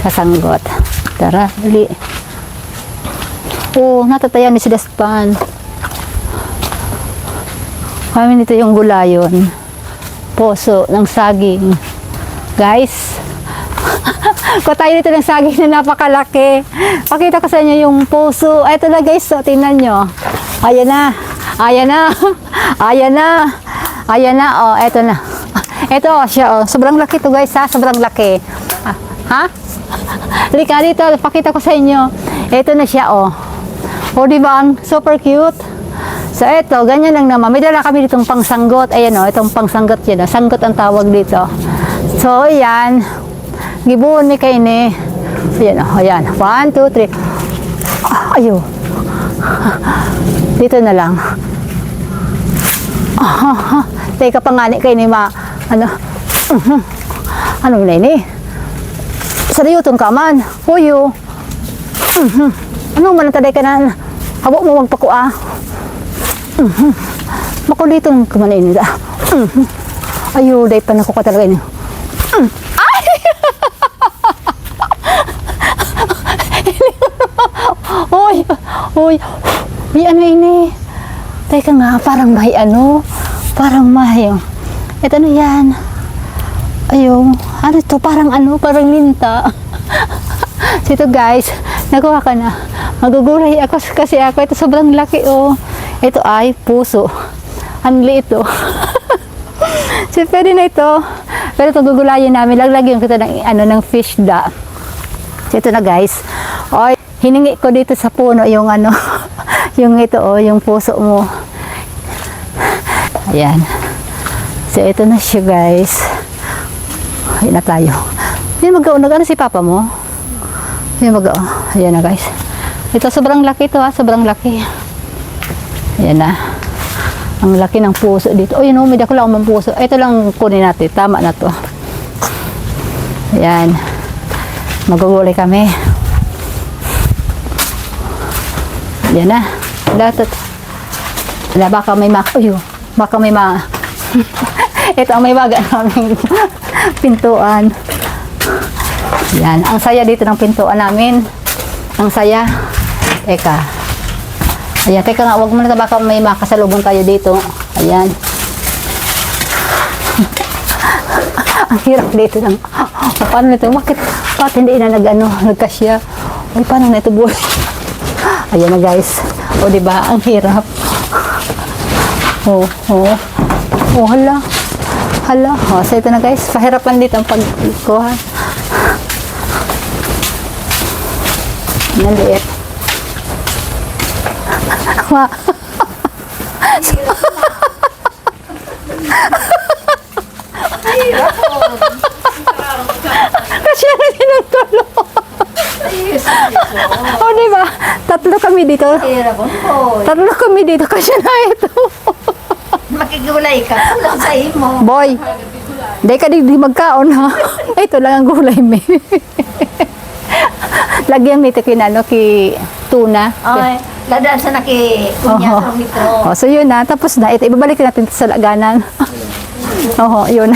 Kasanggot. Tara, dali. Oh, natatayan ni si Daspan. Kami nito yung gulayon. Puso ng saging. Guys, kuha tayo dito ng saging na napakalaki. Pakita ko sa inyo yung puso. Ay, ito na guys, so, tingnan nyo. Ayan na. Ayan na. Ayan na. Ayan na. Oh, ito na. Ito, oh, siya. Oh. Sobrang laki to guys, ha? Sobrang laki. Ah, ha? Lika dito, pakita ko sa inyo. Ito na siya, oh. O, diba? Super cute. So, ito, ganyan lang naman. May dala kami ditong pangsanggot. Ayan, oh, itong pangsanggot yun. Oh. Sanggot ang tawag dito. So, ayan. Gibuon ni kayo ni. Ayan, oh, ayan. 1, 2, 3. Ayaw. Dito na lang. Teka pa nga ni kayo ni ma. Ano? Ano na ini? Sariyutong ka man. Huyo. Ano man taday ka na? Habo mo magpakua. Makulitong ka man ini. Ayaw, day pa na ko ka talaga ini. Ay! Uy! Uy! Uy, ano ini? Teka nga, parang may ano? Parang may. Ito na yan. Ayaw. Ano to? Parang ano? Parang linta. So ito guys, nakuha ka na. Magugulay ako kasi ako. Ito sobrang laki oh. Ito ay puso. Ang liit oh. So pwede na ito. Pero ito gugulayin namin. Laglagyan ko ito ng, ano, ng fish da. So ito na guys. Oy, hiningi ko dito sa puno yung ano. Yung ito oh, yung puso mo. Ayan. So ito na siya guys. Ayan na tayo. Ayan mag-ano si papa mo. Ayan ayan na guys. Ito sobrang laki to ha. Sobrang laki. Ayan na. Ang laki ng puso dito. Oh yun oh, may dako lang ang puso. Ito lang kunin natin. Tama na to. Ayan. Magugulay kami. Ayan na. Datot. Baka may makuyo. Baka may ito ang may baga namin pintuan. Yan, ang saya dito ng pintuan namin. Ang saya. Teka. Ayan, teka nga, wag mo na, baka may makasalubong tayo dito. Ayan. Ang hirap dito ng paano nito? Bakit hindi na nagkasya? Ay, paano na ito buhay? Ayan na guys. O diba, ang hirap. Hala. Hala. O, so ito na guys. Pahirapan dito ang pagkuha. Naliit. Kasi naman sinagtulo. O diba? Tatlo kami dito. Tatlo kami dito kasi na ito. Makigulay ka, kulang sa imo. Boy, di ka di magkaon ha. Ito lang ang gulay me. Lagyan mo ito ki tuna. Ay, ladaan sa kunya sa nito. Oh, so yun na, tapos na. Ito, ibabalik natin sa laganan. Oo, yun.